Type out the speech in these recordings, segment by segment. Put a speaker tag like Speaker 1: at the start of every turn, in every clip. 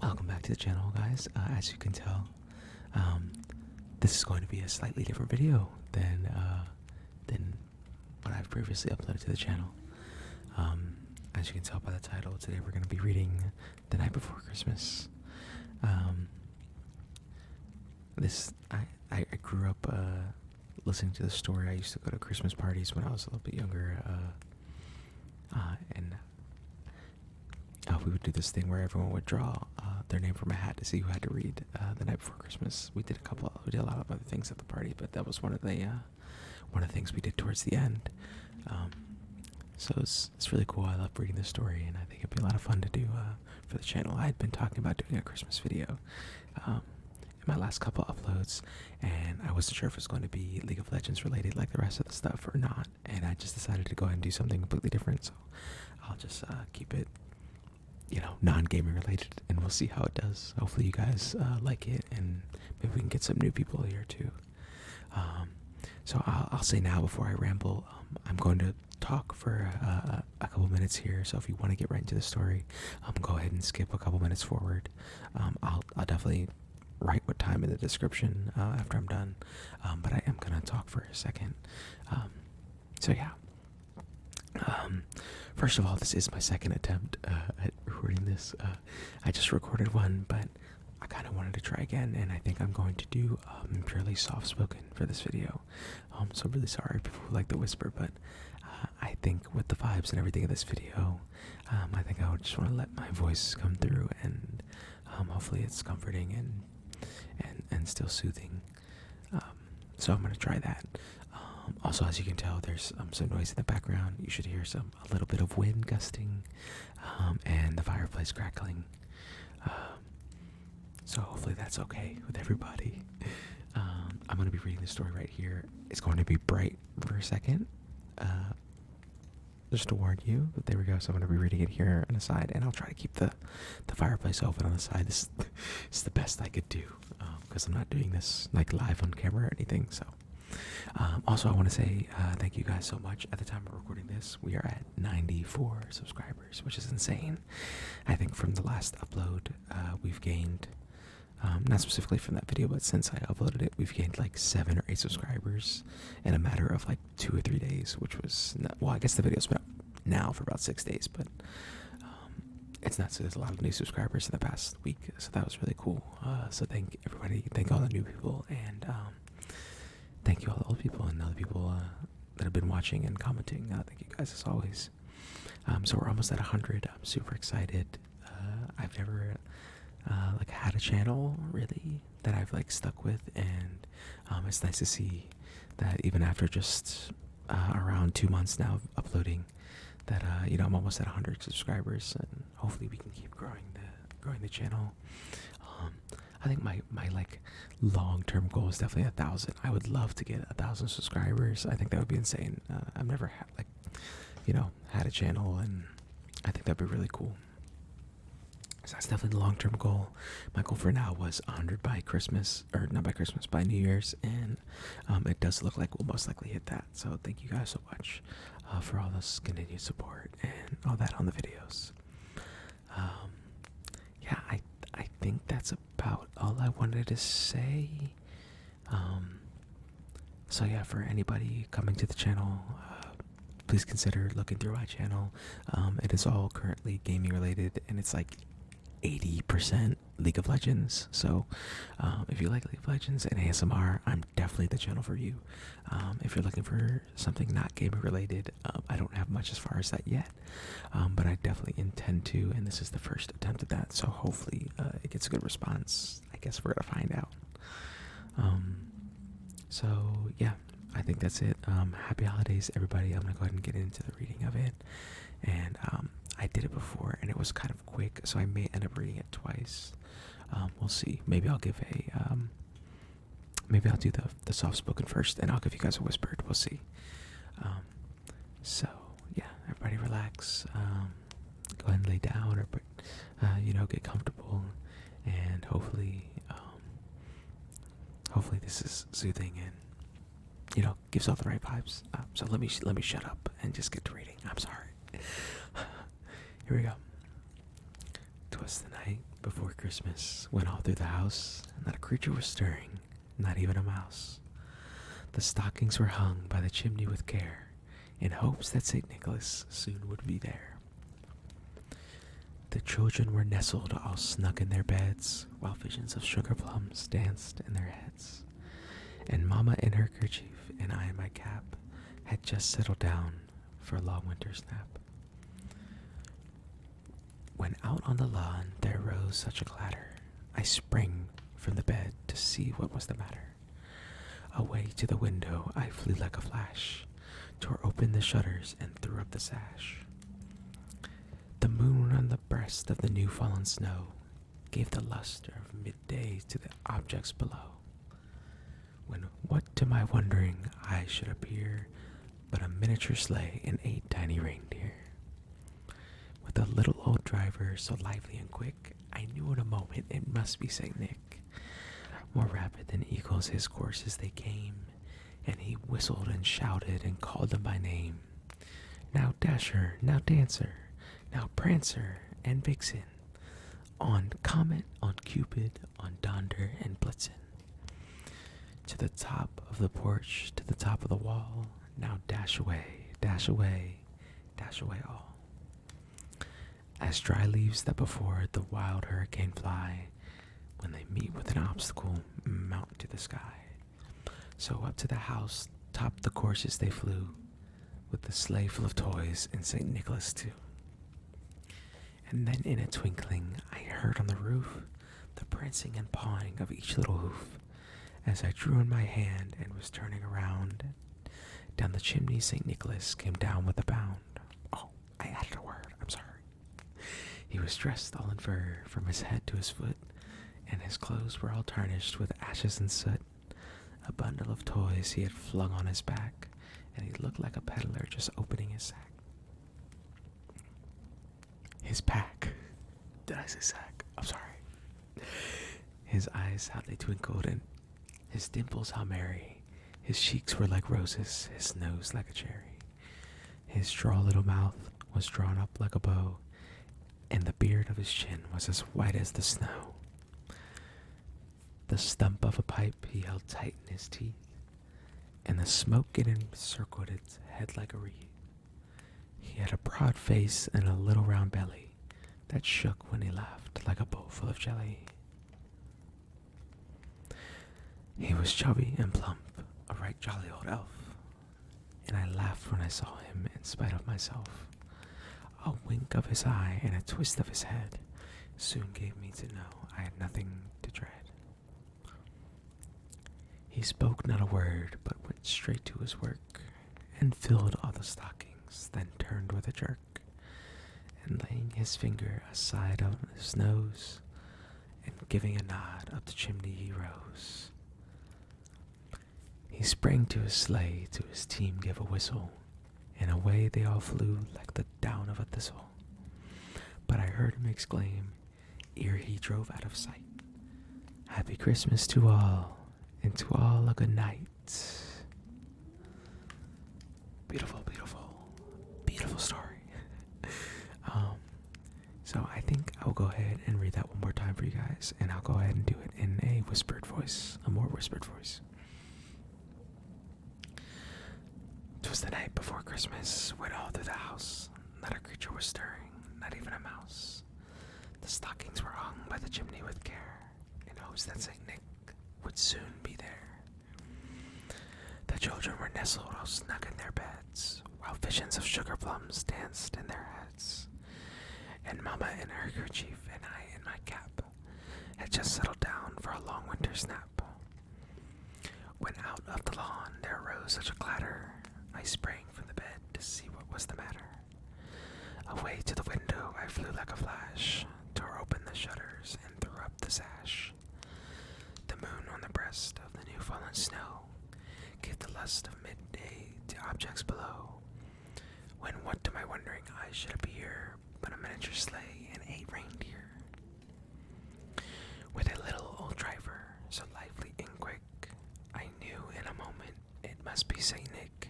Speaker 1: Welcome back to the channel, guys. As you can tell, this is going to be a slightly different video than what I've previously uploaded to the channel. As you can tell by the title, today we're going to be reading The Night Before Christmas. I grew up listening to the story. I used to go to Christmas parties when I was a little bit younger, and we would do this thing where everyone would draw their name from a hat to see who had to read The Night Before Christmas. We did a lot of other things at the party, but that was one of the things we did towards the end. So it's really cool. I love reading this story, and I think it'd be a lot of fun to do for the channel. I had been talking about doing a Christmas video in my last couple uploads, and I wasn't sure if it was going to be League of Legends related like the rest of the stuff or not, and I just decided to go ahead and do something completely different. So I'll just keep it, non-gaming related, and we'll see how it does. Hopefully you guys like it, and maybe we can get some new people here too. So I'll say now before I ramble, I'm going to talk for a couple minutes here. So if you want to get right into the story, go ahead and skip a couple minutes forward. I'll definitely write what time in the description after I'm done, but I am gonna talk for a second. So yeah. First of all, this is my second attempt at recording this. I just recorded one, but I kind of wanted to try again, and I think I'm going to do purely soft-spoken for this video. So I'm really sorry people who like the whisper, but I think with the vibes and everything in this video, I think I would just want to let my voice come through, and hopefully it's comforting and still soothing. So I'm going to try that. Also, as you can tell, there's some noise in the background. You should hear a little bit of wind gusting, and the fireplace crackling. So hopefully that's okay with everybody. I'm going to be reading the story right here. It's going to be bright for a second, just to warn you. But there we go. So I'm going to be reading it here on the side, and I'll try to keep the fireplace open on the side. This is the best I could do, because I'm not doing this like live on camera or anything. So also I want to say thank you guys so much. At the time of recording this, we are at 94 subscribers, which is insane. I think from the last upload, we've gained, not specifically from that video, but since I uploaded it, we've gained like 7 or 8 subscribers in a matter of like 2 or 3 days, which was well, I guess the video's been up now for about 6 days, but it's not. So there's a lot of new subscribers in the past week, so that was really cool. So thank everybody, thank all the new people, and thank you all the old people and all the people that have been watching and commenting. Thank you guys as always. So we're almost at 100. I'm super excited. I've never had a channel really that I've stuck with, and it's nice to see that even after just around 2 months now of uploading, that I'm almost at 100 subscribers, and hopefully we can keep growing the channel. I think my long-term goal is definitely 1,000. I would love to get 1,000 subscribers. I think that would be insane. I've never had a channel, and I think that'd be really cool. So that's definitely the long-term goal. My goal for now was 100 by Christmas, or not by Christmas, by New Year's, and it does look like we'll most likely hit that. So thank you guys so much for all this continued support and all that on the videos. Yeah, I think that's about all I wanted to say. So yeah, for anybody coming to the channel, please consider looking through my channel. It is all currently gaming related, and it's like 80% League of Legends. So if you like League of Legends and ASMR, I'm definitely the channel for you. If you're looking for something not gaming related, I don't have much as far as that yet, but I definitely intend to, and this is the first attempt at that, so hopefully it gets a good response. I guess we're gonna find out. So yeah, I think that's it. Happy holidays, everybody. I'm gonna go ahead and get into the reading of it, and I did it before and it was kind of quick, so I may end up reading it twice. We'll see. Maybe I'll give maybe I'll do the soft-spoken first, and I'll give you guys a whispered. We'll see. So yeah, everybody relax. Go ahead and lay down, or get comfortable, and hopefully this is soothing and gives off the right vibes. So let me shut up and just get to reading. I'm sorry. Here we go. 'Twas the night before Christmas went all through the house, not a creature was stirring, not even a mouse. The stockings were hung by the chimney with care, in hopes that St. Nicholas soon would be there. The children were nestled all snug in their beds, while visions of sugar plums danced in their heads. And Mama in her kerchief and I in my cap had just settled down for a long winter's nap. When out on the lawn there rose such a clatter, I sprang from the bed to see what was the matter. Away to the window I flew like a flash, tore open the shutters and threw up the sash. The moon on the breast of the new fallen snow gave the luster of midday to the objects below. When what to my wondering eye should appear but a miniature sleigh and 8 tiny reindeer. With a little old driver so lively and quick, I knew in a moment it must be Saint Nick. More rapid than eagles his courses they came, and he whistled and shouted and called them by name. Now Dasher, now Dancer, now Prancer and Vixen, on Comet, on Cupid, on Donder and Blitzen. To the top of the porch, to the top of the wall, now dash away, dash away, dash away all. As dry leaves that before the wild hurricane fly, when they meet with an obstacle, mount to the sky. So up to the house, top the courses they flew, with the sleigh full of toys and St. Nicholas too. And then in a twinkling I heard on the roof the prancing and pawing of each little hoof, as I drew in my hand and was turning around. Down the chimney St. Nicholas came down with a bound. Oh, I added a word, I'm sorry. He was dressed all in fur from his head to his foot, and his clothes were all tarnished with ashes and soot. A bundle of toys he had flung on his back, and he looked like a peddler just opening his sack. His pack. Did I say sack? I'm sorry. His eyes, how they twinkled, and his dimples, how merry. His cheeks were like roses, his nose like a cherry. His droll little mouth was drawn up like a bow, and the beard of his chin was as white as the snow. The stump of a pipe he held tight in his teeth, and the smoke it encircled its head like a wreath. He had a broad face and a little round belly that shook when he laughed like a bowl full of jelly. He was chubby and plump, a right jolly old elf, and I laughed when I saw him in spite of myself. A wink of his eye and a twist of his head soon gave me to know I had nothing to dread. He spoke not a word, but went straight to his work, and filled all the stockings, then turned with a jerk, and laying his finger aside of his nose, and giving a nod up the chimney he rose. He sprang to his sleigh, to his team gave a whistle, and away they all flew like the down of a thistle. But I heard him exclaim, ere he drove out of sight, "Happy Christmas to all, and to all a good night." Beautiful, beautiful, beautiful story. So I think I'll go ahead and read that one more time for you guys, and I'll go ahead and do it in a whispered voice, a more whispered voice. 'Twas the night before Christmas, when all through the house not a creature was stirring, not even a mouse. The stockings were hung by the chimney with care, in hopes that St. Nick would soon be there. The children were nestled all snug in their beds, while visions of sugar plums danced in their heads. And Mama in her kerchief and I in my cap had just settled down for a long winter's nap. When out of the lawn there rose such a clatter, I sprang from the bed to see what was the matter. Away to the window I flew like a flash, tore open the shutters and threw up the sash. The moon on the breast of the new fallen snow gave the lust of midday to objects below, when what to my wondering eyes should appear but a miniature sleigh and 8 reindeer. With a little old driver, so lively and quick, I knew in a moment it must be Saint Nick.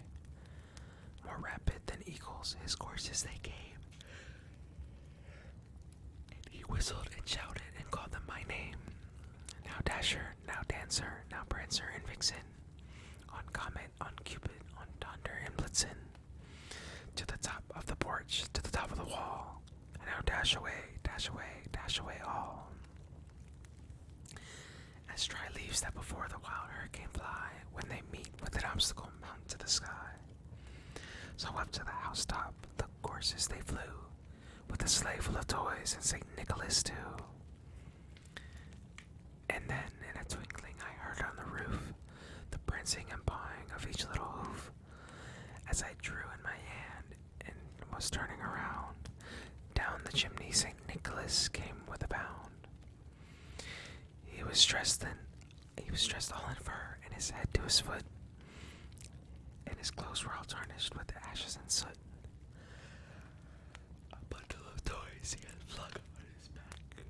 Speaker 1: More rapid than eagles his courses they came, and he whistled and shouted and Prancer and Vixen, on Comet, on Cupid, on Thunder and Blitzen, to the top of the porch, to the top of the wall, and now dash away, dash away, dash away all. As dry leaves that before the wild hurricane fly, when they meet with an obstacle mount to the sky. So up to the housetop, the coursers they flew, with a sleigh full of toys and St. Nicholas too. And then, in a twinkling, I heard on the roof the prancing and pawing of each little hoof. As I drew in my hand and was turning around, down the chimney St. Nicholas came with a bound. He was dressed all in fur, and his head to his foot, and his clothes were all tarnished with ashes and soot. A bundle of toys he had flung on his back,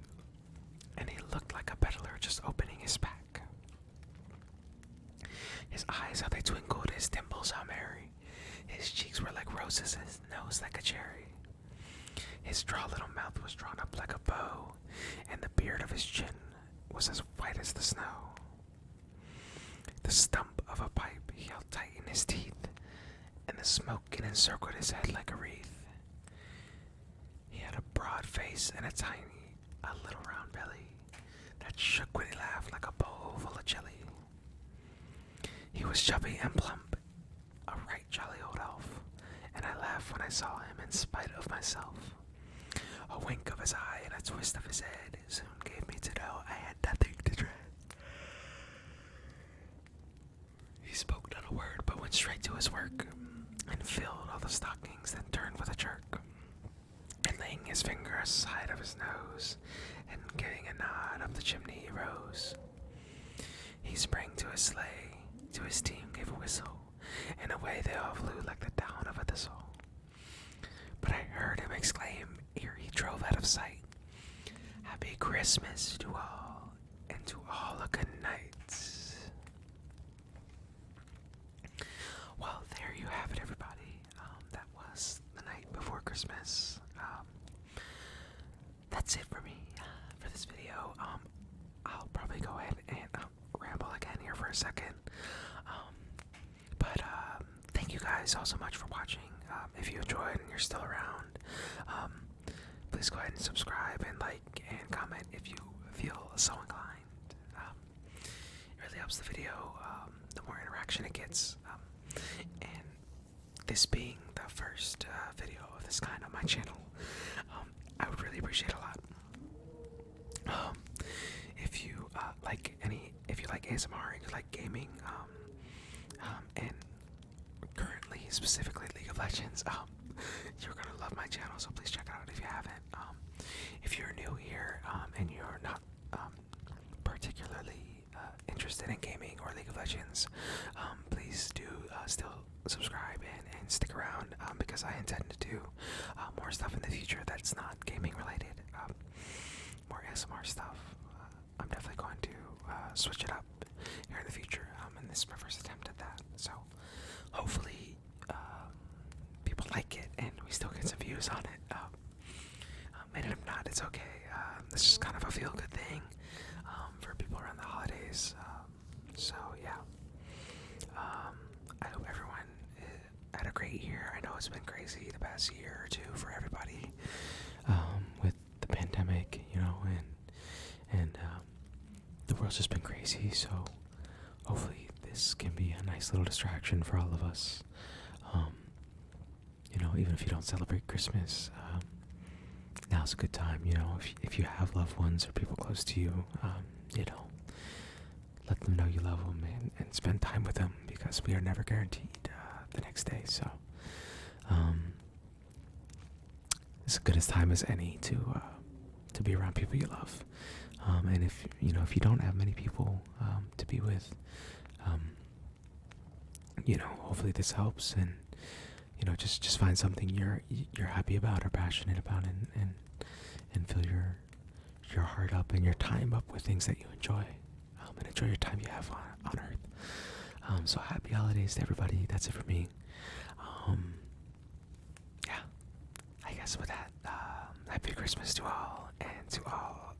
Speaker 1: and he looked like a peddler just opening his pack. His eyes, how they twinkled, his dimples, how merry. His cheeks were like roses, his nose like a cherry. His droll little mouth was drawn up like a bow, and the beard of his chin was as white as the snow. The stump of a pipe he held tight in his teeth, and the smoke encircled his head like a wreath. He had a broad face and a little round belly that shook when he laughed like a bowl full of jelly. He was chubby and plump, a right jolly old elf, and I laughed when I saw him in spite of myself. A wink of his eye and a twist of his head soon gave me to know I had nothing to dread. He spoke not a word, but went straight to his work, and filled all the stockings, then turned with a jerk, and laying his finger aside of his nose, and giving a nod up the chimney he rose. He sprang to his sleigh, to his team gave a whistle, and away they all flew like the down of a thistle. But I heard him exclaim, ere he drove out of sight, "Happy Christmas to all, and to all a good night." Well, there you have it, everybody. That was the night before Christmas. That's it for me for this video. I'll probably go ahead and ramble again here for a second. But thank you guys all so much for watching. If you enjoyed and you're still around, please go ahead and subscribe and like and comment if you feel so inclined. It really helps the video, the more interaction it gets. And this being the first video of this kind on my channel, I would really appreciate a lot. If you if you like ASMR and you like gaming, and currently specifically League of Legends, you're gonna love my channel, so please check it out if you haven't. If you're new here and you're not particularly interested in gaming or League of Legends, please do still subscribe and stick around, because I intend to do more stuff in the future that's not gaming related, more ASMR stuff. I'm definitely going to switch it up here in the future, and this is my first attempt at that, so hopefully people like it and we still get some views on it, and if not, it's okay. This is kind of a feel-good thing for people around the holidays, so yeah. I hope everyone had a great year. I know it's been crazy the past year or two for everybody, with the pandemic, and the world's just been crazy, so hopefully this can be a nice little distraction for all of us. Even if you don't celebrate Christmas, now's a good time, if you have loved ones or people close to you, let them know you love them and spend time with them, because we are never guaranteed the next day. So it's as good a time as any to be around people you love. And if you don't have many people to be with, hopefully this helps, and just find something you're happy about or passionate about, and fill your heart up and your time up with things that you enjoy, and enjoy your time you have on Earth. So happy holidays to everybody. That's it for me. Yeah, I guess with that, happy Christmas to all, and to all